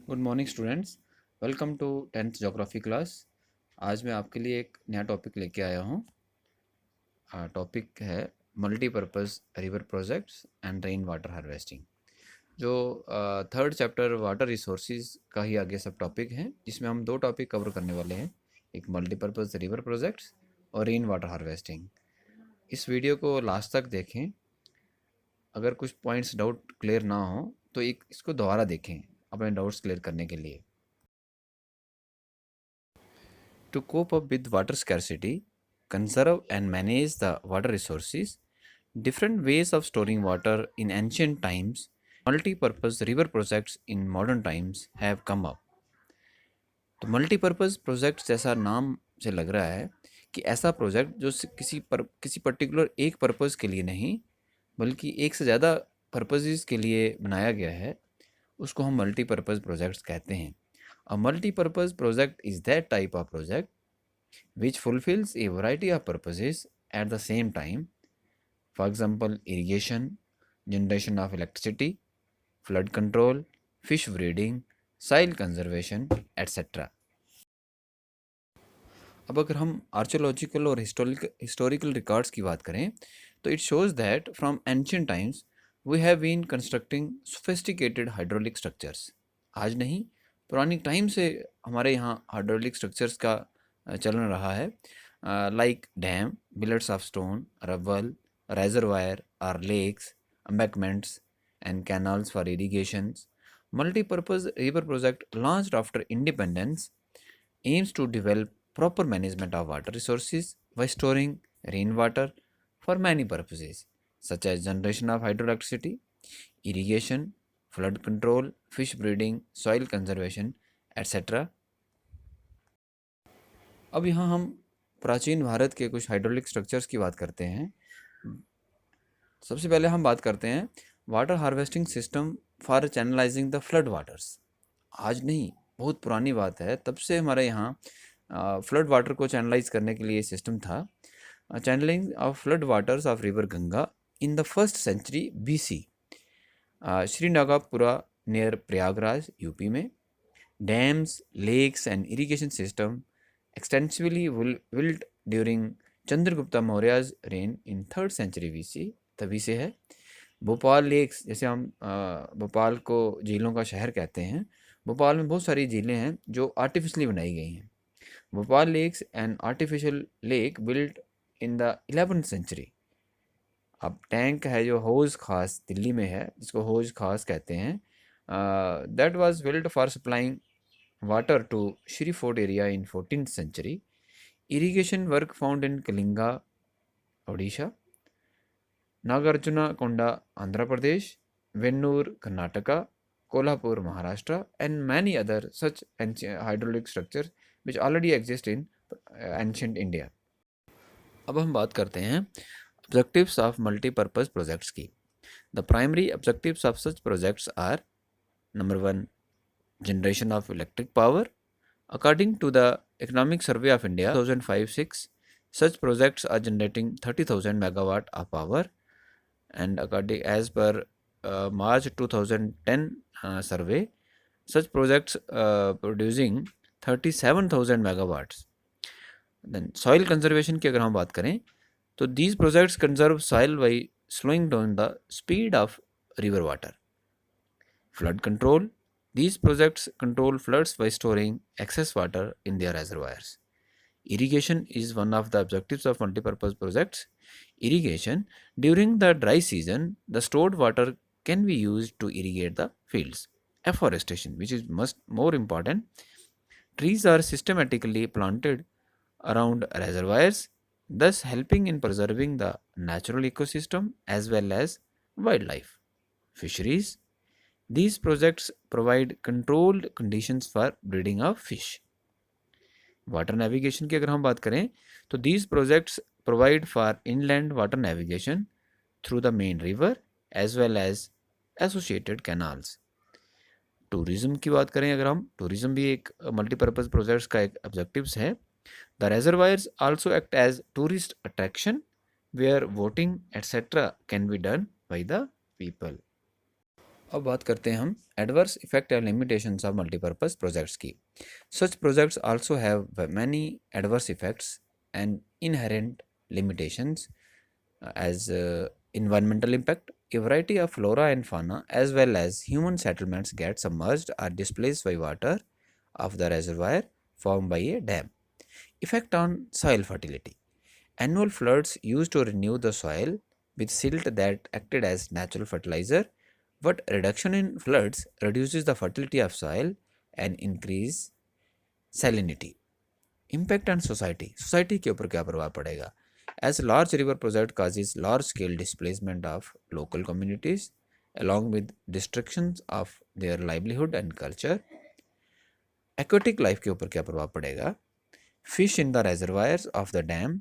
Good morning students. Welcome to 10th geography class. आज मैं आपके लिए एक नया टॉपिक लेके आया हूँ। टॉपिक है multipurpose river projects and rain water harvesting. जो थर्ड चैप्टर वाटर रिसोर्सेज का ही आगे सब टॉपिक हैं, जिसमें हम दो टॉपिक कवर करने वाले हैं, एक मल्टीपर्पज़ रिवर प्रोजेक्ट्स और रेन वाटर हार्वेस्टिंग। इस वीडियो को लास्ट तक देखें। अगर कुछ पॉइंट्स डाउट क्लियर ना हो तो एक इसको दोबारा देखें अपने डाउट्स क्लियर करने के लिए। To cope up with water scarcity, conserve and manage the water resources, different ways of storing water in ancient times, multi-purpose river projects in modern times have come up. तो multipurpose project जैसा नाम से लग रहा है कि ऐसा project जो किसी पर्टिकुलर एक पर्पज़ के लिए नहीं बल्कि एक से ज़्यादा पर्पसेस के लिए बनाया गया है, उसको हम मल्टीपर्पज़ प्रोजेक्ट्स कहते हैं। Uh multipurpose project is that type of project which fulfills a variety of purposes at the same time. For example, irrigation, generation of electricity, flood control, fish breeding, soil conservation, etc. अब अगर हम archaeological और historical records की बात करें तो it shows that from ancient times we have been constructing sophisticated hydraulic structures. आज नहीं, पुरानी टाइम से हमारे यहाँ हाइड्रोलिक स्ट्रक्चर्स का चलन रहा है, like dam, billets of stone, rubble, reservoir और lakes, embankments and canals for irrigation. Multi-purpose river project launched after independence aims to develop proper management of water resources by storing rainwater for many purposes such as generation of hydroelectricity, irrigation, flood control, fish breeding, soil conservation, etc. अब यहाँ हम प्राचीन भारत के कुछ hydraulic structures की बात करते हैं। सबसे पहले हम बात करते हैं water harvesting system for channelising the flood waters. आज नहीं, बहुत पुरानी बात है, तब से हमारे यहाँ फ्लड वाटर को चैनलाइज करने के लिए सिस्टम था। Channelling of flood waters of river Ganga in the first century BC, Shrinagapura near Prayagraj UP में। Dams, lakes and irrigation system extensively built during Chandragupta Maurya's reign in third century BC, तभी से है। भोपाल लेक्स, जैसे हम भोपाल को झीलों का शहर कहते हैं, भोपाल में बहुत सारी झीलें हैं जो आर्टिफिशियली बनाई गई हैं। Bhopal lakes and artificial lake built in the 11th century. अब टैंक है जो हौज खास दिल्ली में है, जिसको हौज खास कहते हैं, that was built for supplying water to Shri fort area in 14th century. Irrigation work found in Kalinga, Odisha, Nagarjuna Konda, Andhra Pradesh, Vennur, Karnataka, Kolhapur, Maharashtra, and many other such hydraulic structures which already exist in ancient India. अब हम बात करते हैं objectives of multi-purpose projects की. The primary objectives of such projects are: number 1, generation of electric power. According to the Economic Survey of India 2005-06, such projects are generating 30,000 megawatt of power, and according as per March 2010 survey, such projects producing 37,000 megawatts. Then soil conservation की अगर हम बात करें तो these projects conserve soil by slowing down the speed of river water. Flood control, these projects control floods by storing excess water in their reservoirs. Irrigation is one of the objectives of multipurpose projects. Irrigation, during the dry season, the stored water can be used to irrigate the fields. Afforestation, which is more important, trees are systematically planted around reservoirs, thus helping in preserving the natural ecosystem as well as wildlife. Fisheries, these projects provide controlled conditions for breeding of fish. Water navigation की अगर हम बात करें तो these projects provide for inland water navigation through the main river as well as associated canals. Tourism की बात करें अगर हम, टूरिज्म भी एक मल्टीपर्पज़ प्रोजेक्ट्स का एक ऑब्जेक्टिव्स है. The reservoirs also act as tourist attraction where boating etcetera can be done by the people. अब बात करते हैं हम adverse effect and limitations of multipurpose projects की. Such projects also have many adverse effects and inherent limitations as environmental impact. A variety of flora and fauna as well as human settlements get submerged or displaced by water of the reservoir formed by a dam. Effect on soil fertility. Annual floods used to renew the soil with silt that acted as natural fertilizer, but reduction in floods reduces the fertility of soil and increase salinity. Impact on society. Society के ऊपर क्या प्रभाव पड़ेगा? As large river project causes large scale displacement of local communities along with destructions of their livelihood and culture. Aquatic life के ऊपर क्या प्रभाव पड़ेगा? Fish in the reservoirs of the dam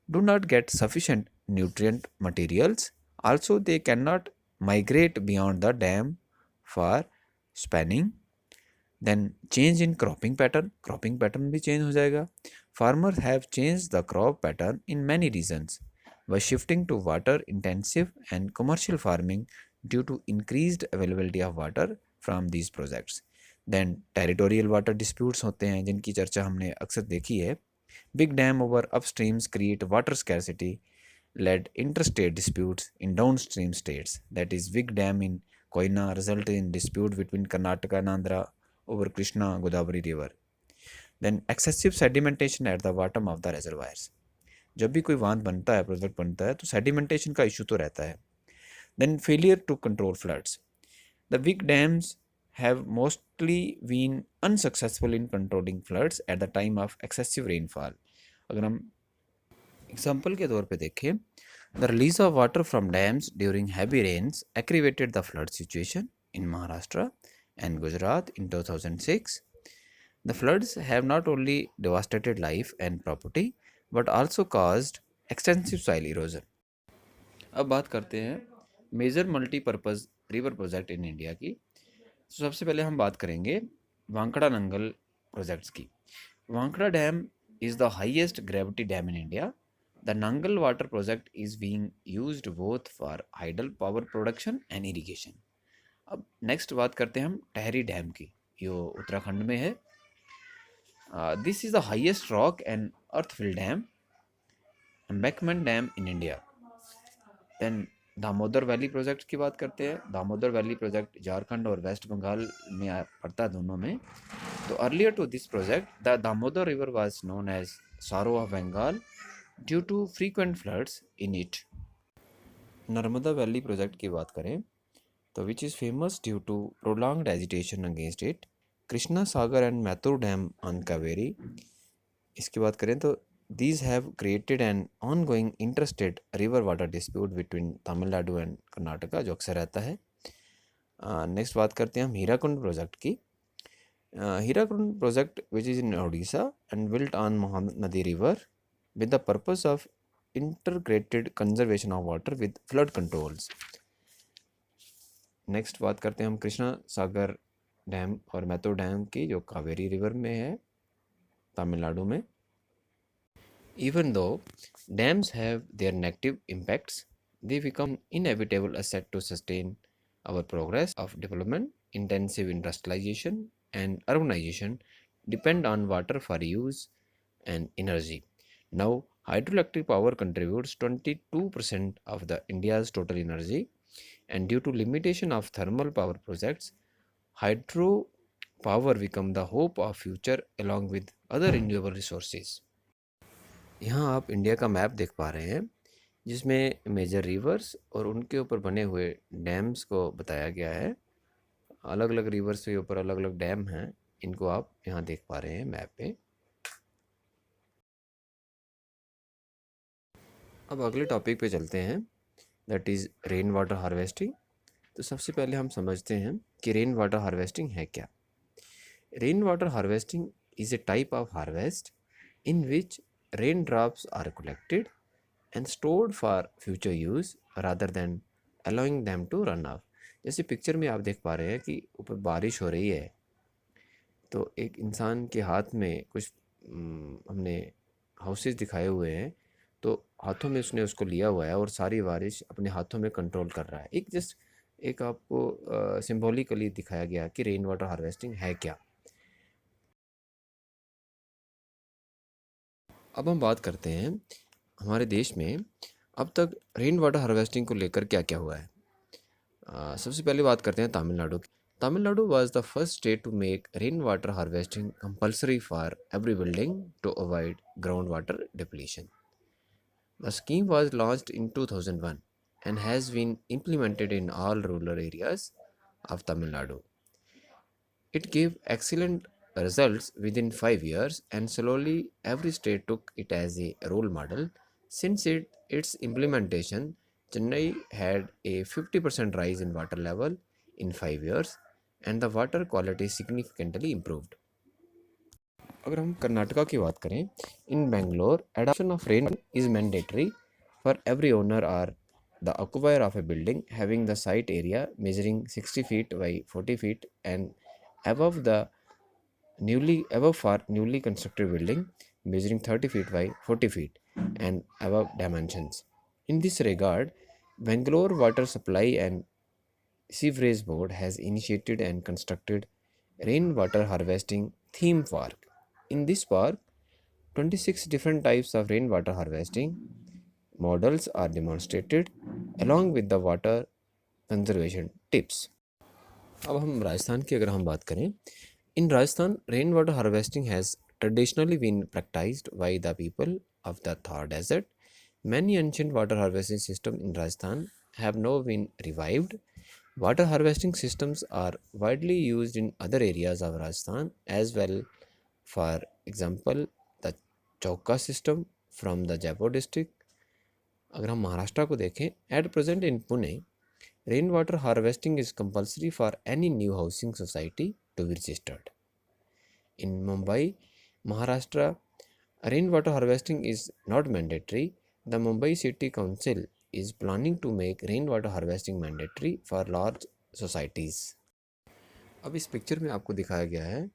do not get sufficient nutrient materials. Also, they cannot migrate beyond the dam for spawning. Then change in cropping pattern भी change हो जाएगा. Farmers have changed the crop pattern in many regions by shifting to water intensive and commercial farming due to increased availability of water from these projects. Then territorial water disputes होते हैं जिनकी चर्चा हमने अक्सर देखी है. Big dam over upstreams create water scarcity led interstate disputes in downstream states. That is, big dam in Koyna resulted in dispute between Karnataka and Andhra over Krishna Godavari river. Then excessive sedimentation at the bottom of the reservoirs. जब भी कोई बांध बनता है, project बनता है, तो sedimentation का इशू तो रहता है. Then failure to control floods. The big dams have mostly been unsuccessful in controlling floods at the time of excessive rainfall. अगर हम एग्जाम्पल के तौर पे देखें, the release of water from dams during heavy rains aggravated the flood situation in Maharashtra and Gujarat in 2006. The floods have not only devastated life and property but also caused extensive soil erosion. अब बात करते हैं major multipurpose river project in India की. तो सबसे पहले हम बात करेंगे वांकड़ा नंगल प्रोजेक्ट्स की. वांकड़ा dam is the highest gravity dam in India. The Nangal water project is being used both for hydel power production and irrigation. अब नेक्स्ट बात करते हैं हम टहरी डैम की, जो उत्तराखंड में है. This is the highest rock and earthfill dam embankment dam in India. Then Damodar valley project की बात करते हैं. दामोदर वैली प्रोजेक्ट झारखंड और वेस्ट बंगाल में पड़ता है, दोनों में. तो earlier to this project the Damodar river was known as sorrow of Bengal due to frequent floods in it. Narmada valley project की बात करें तो which is famous due to prolonged agitation against it. Krishna Sagar and Mettur dam on Kaveri, इसकी बात करें तो these have created an ongoing interstate river water dispute between Tamil Nadu and Karnataka, जो अक्सर रहता है. नेक्स्ट बात करते हैं हम हीराकुंड प्रोजेक्ट की. Hirakud project which is in Odisha and built on Mahanadi river with the purpose of integrated conservation of water with flood controls. Next बात करते हैं हम कृष्णा सागर डैम और मैथुर डैम की, जो कावेरी रिवर में है, तमिलनाडु में. Even though dams have their negative impacts, they become inevitable asset to sustain our progress of development. Intensive industrialization and urbanization depend on water for use and energy. Now, hydroelectric power contributes 22% of the India's total energy, and due to limitation of thermal power projects, hydro power become the hope of future along with other renewable resources. यहाँ आप India का map देख पा रहे हैं जिसमें major rivers और उनके ऊपर बने हुए डैम्स को बताया गया है. अलग अलग रिवर्स के ऊपर अलग अलग डैम हैं, इनको आप यहाँ देख पा रहे हैं मैप पे. अब अगले टॉपिक पे चलते हैं, that is rain water harvesting. तो सबसे पहले हम समझते हैं कि रेन वाटर हार्वेस्टिंग है क्या. Rain water harvesting is a type of harvest in which raindrops are collected and stored for future use rather than allowing them to run off. जैसे पिक्चर में आप देख पा रहे हैं कि ऊपर बारिश हो रही है, तो एक इंसान के हाथ में कुछ हमने हाउसेस दिखाए हुए हैं, तो हाथों में उसने उसको लिया हुआ है और सारी बारिश अपने हाथों में कंट्रोल कर रहा है. एक जस्ट एक आपको सिंबॉलिकली दिखाया गया कि रेन वाटर हार्वेस्टिंग है क्या। अब हम बात करते हैं हमारे देश में अब तक रेन वाटर हार्वेस्टिंग को लेकर क्या क्या हुआ है। सबसे पहले बात करते हैं तमिलनाडु की। Tamil Nadu was the first state to make rainwater harvesting compulsory for every building to avoid groundwater depletion. The scheme was launched in 2001 and has been implemented in all rural areas of Tamil Nadu. It gave excellent results within 5 years, and slowly every state took it as a role model. Its implementation, Chennai had a 50% rise in water level in 5 years, and the water quality significantly improved. अगर हम कर्नाटका की बात करें, इन Bangalore adoption of rain is mandatory for every owner or the occupier of a building having the site area measuring 60 feet by 40 feet and above the above for newly constructed building measuring 30 feet by 40 feet and above dimensions. In this regard, Bangalore Water Supply and Sewerage Board has initiated and constructed rainwater harvesting theme park. In this park, 26 different types of rainwater harvesting models are demonstrated along with the water conservation tips. अब हम राजस्थान की अगर हम बात करें, in Rajasthan, rainwater harvesting has traditionally been practiced by the people of the Thar Desert. Many ancient water harvesting systems in Rajasthan have now been revived. Water harvesting systems are widely used in other areas of Rajasthan as well. For example, the Chauka system from the Jaipur district. अगर हम महाराष्ट्र को देखें, at present in Pune, rainwater harvesting is compulsory for any new housing society to be registered. In Mumbai, Maharashtra, rainwater harvesting is not mandatory. The Mumbai City Council is planning to make rainwater harvesting mandatory for large societies. अब इस picture में आपको दिखाया गया है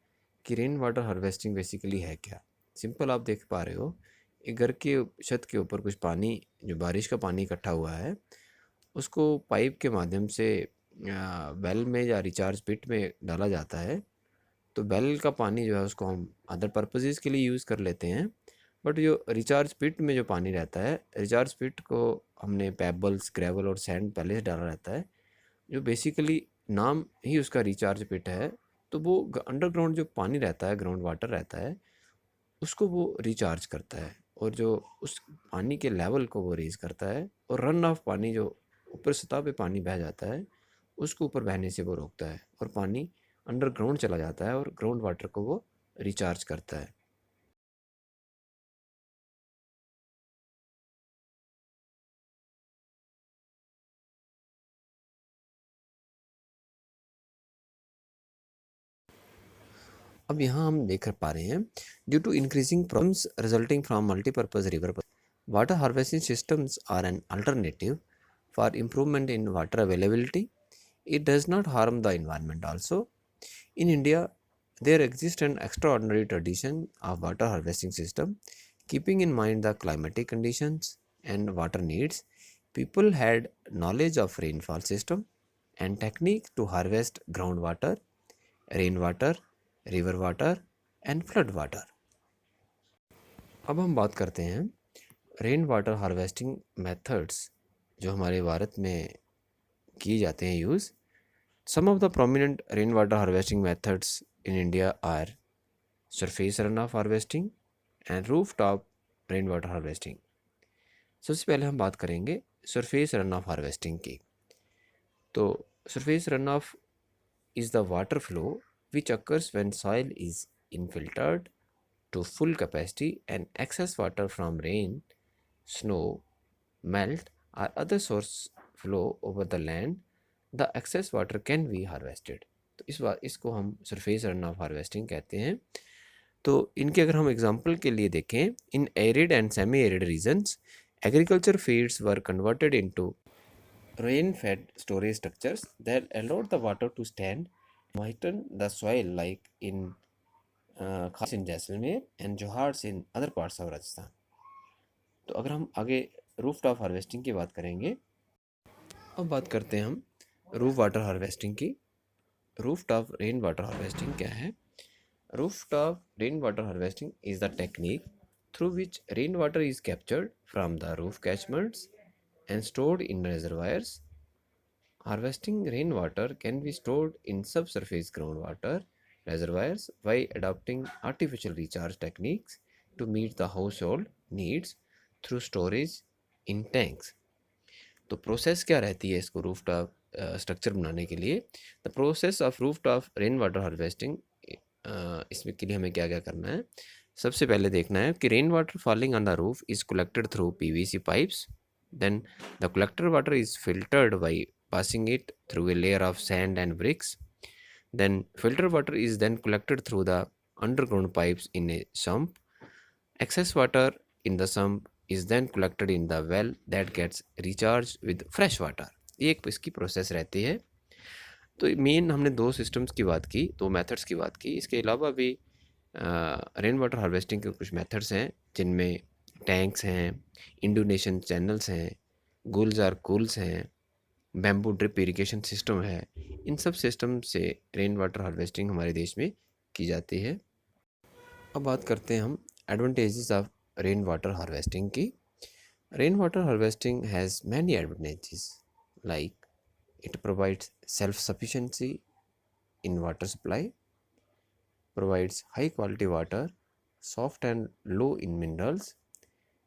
कि rain water harvesting basically है क्या। सिंपल आप देख पा रहे हो, एक घर के छत के ऊपर कुछ पानी, जो बारिश का पानी इकट्ठा हुआ है, उसको पाइप के माध्यम से वेल में या रिचार्ज पिट में डाला जाता है। तो वेल का पानी जो है उसको हम अदर पर्पसेस के लिए यूज़ कर लेते हैं, बट जो रिचार्ज पिट में जो पानी रहता है, रिचार्ज पिट को हमने पेबल्स, ग्रेवल और सैंड पहले से डाला रहता है, जो बेसिकली नाम ही उसका रिचार्ज पिट है। तो वो अंडरग्राउंड जो पानी रहता है, ग्राउंड वाटर रहता है, उसको वो रिचार्ज करता है और जो उस पानी के लेवल को वो रेज करता है, और रन ऑफ पानी जो ऊपर सतह पे पानी बह जाता है उसको ऊपर बहने से वो रोकता है और पानी अंडरग्राउंड चला जाता है और ग्राउंड वाटर को वो रिचार्ज करता है। अब यहाँ हम देख पा रहे हैं, due to increasing problems resulting from multipurpose river, water harvesting systems are an alternative for improvement in water availability. It does not harm the environment also. In India, there exists an extraordinary tradition of water harvesting system. Keeping in mind the climatic conditions and water needs, people had knowledge of rainfall system and technique to harvest groundwater, rainwater, river water and flood water. अब हम बात करते हैं rain water harvesting methods जो हमारे भारत में किए जाते हैं use. Some of the prominent rainwater harvesting methods in India are surface runoff harvesting and rooftop rainwater harvesting. सबसे पहले हम बात करेंगे surface runoff harvesting की. तो surface runoff is the water flow which occurs when soil is infiltrated to full capacity and excess water from rain, snow, melt or other source flow over the land. The excess water can be harvested. तो इसको हम surface run of harvesting कहते हैं. तो इनके अगर हम example के लिए देखें, in arid and semi arid regions agriculture fields were converted into rain fed storage structures that allowed the water to stand moisten the soil like in खास in Jaisalmer and johads in other parts of Rajasthan. तो अगर हम आगे roof top harvesting की बात करेंगे, अब बात करते हैं हम रूफ वाटर हार्वेस्टिंग की। रूफटॉप रेन वाटर हार्वेस्टिंग क्या है? Rooftop rainwater harvesting is the technique through which rainwater is captured from the roof catchments and stored in reservoirs. Harvesting rainwater can be stored in subsurface groundwater reservoirs by adopting artificial recharge techniques to meet the household needs through storage in tanks. तो process क्या रहती है इसको roof top structure बनाने के लिए? The process of roof top rain water harvesting, इसमें के लिए हमें क्या क्या करना है? सबसे पहले देखना है कि rain water falling on the roof is collected through PVC pipes, then the collector water is filtered by passing it through a layer of sand and bricks. Then filter water is then collected through the underground pipes in a sump. Excess water in the sump is then collected in the well that gets recharged with fresh water. ये एक इसकी process रहती है। तो main हमने दो systems की बात की, दो मेथड्स की बात की। इसके अलावा भी रेन वाटर हार्वेस्टिंग के कुछ मेथड्स हैं जिनमें टैंक्स हैं, इंडोनेशियन चैनल्स हैं, गुलजार कूल्स हैं, बैम्बू ड्रिप इरिगेशन सिस्टम है। इन सब सिस्टम से रेन वाटर हार्वेस्टिंग हमारे देश में की जाती है। अब बात करते हैं हम advantages of rain water harvesting की। Rain water harvesting has many advantages like it provides self-sufficiency in water supply, provides high quality water, soft and low in minerals,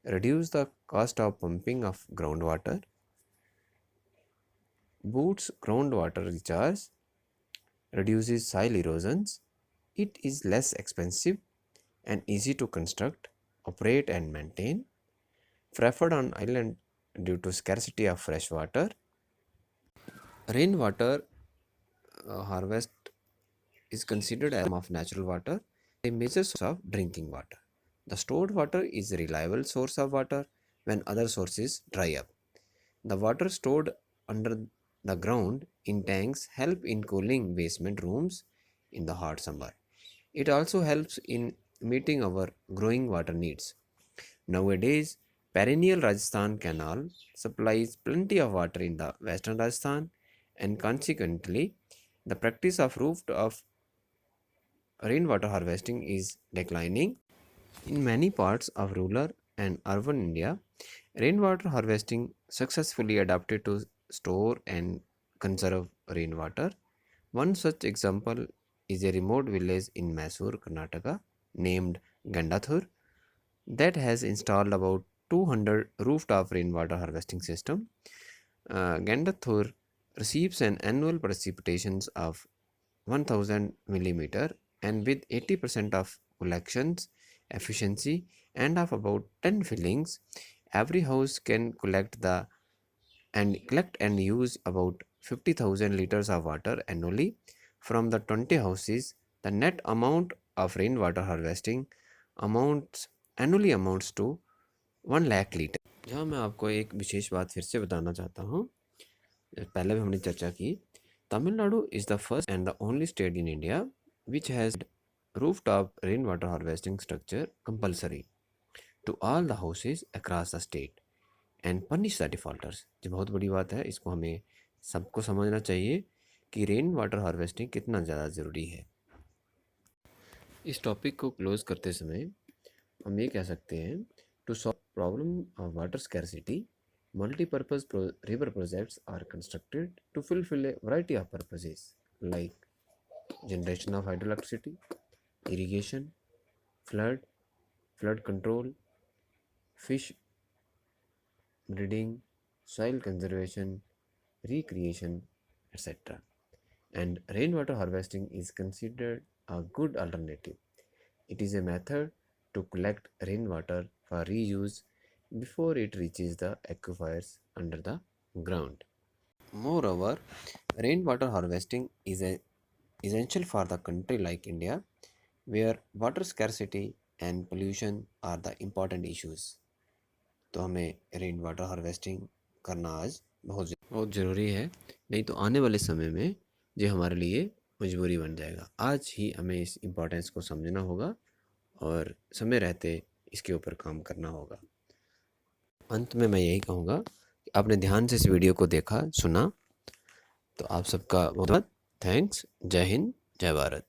reduce the cost of pumping of groundwater, boosts groundwater recharge, reduces soil erosions. It is less expensive and easy to construct, operate and maintain, preferred on island due to scarcity of fresh water. Rainwater harvest is considered as of natural water, a major source of drinking water. The stored water is a reliable source of water when other sources dry up. The water stored under the ground in tanks help in cooling basement rooms in the hot summer. It also helps in meeting our growing water needs. Nowadays, perennial Rajasthan Canal supplies plenty of water in the western Rajasthan, and consequently, the practice of rooftop rainwater harvesting is declining. In many parts of rural and urban India, rainwater harvesting successfully adapted to store and conserve rainwater. One such example is a remote village in Mysore, Karnataka, named Gandathur, that has installed about 200 rooftop rainwater harvesting system. Gandathur receives an annual precipitations of 1000 millimeter, and with 80% of collections efficiency and of about 10 fillings, every house can collect and use about 50,000 liters of water annually from the 20 houses. The net amount of rainwater harvesting amounts amounts to 1 lakh litre. यहाँ मैं आपको एक विशेष बात फिर से बताना चाहता हूँ, पहले भी हमने चर्चा की। Tamil Nadu is the first and the only state in India which has rooftop rainwater harvesting structure compulsory to all the houses across the state and punish the defaulters। ये बहुत बड़ी बात है, इसको हमें सबको समझना चाहिए कि रेन वाटर हार्वेस्टिंग कितना ज़्यादा ज़रूरी है। इस टॉपिक को क्लोज करते समय हम ये कह सकते हैं, to solve problem of water scarcity multi-purpose river projects are constructed to fulfill a variety of purposes like generation of hydroelectricity, irrigation, flood control, fish breeding, soil conservation, recreation, etc. And rainwater harvesting is considered a good alternative. It is a method to collect rainwater for reuse before it reaches the aquifers under the ground. Moreover, rainwater harvesting is essential for the country like India, where water scarcity and pollution are the important issues. तो हमें rain water harvesting करना आज बहुत ज़रूरी है, नहीं तो आने वाले समय में ये हमारे लिए मजबूरी बन जाएगा। आज ही हमें इस इम्पोर्टेंस को समझना होगा और समय रहते इसके ऊपर काम करना होगा। अंत में मैं यही कहूँगा कि आपने ध्यान से इस वीडियो को देखा, सुना। तो आप सबका बहुत धन्यवाद। थैंक्स। जय हिंद, जय भारत।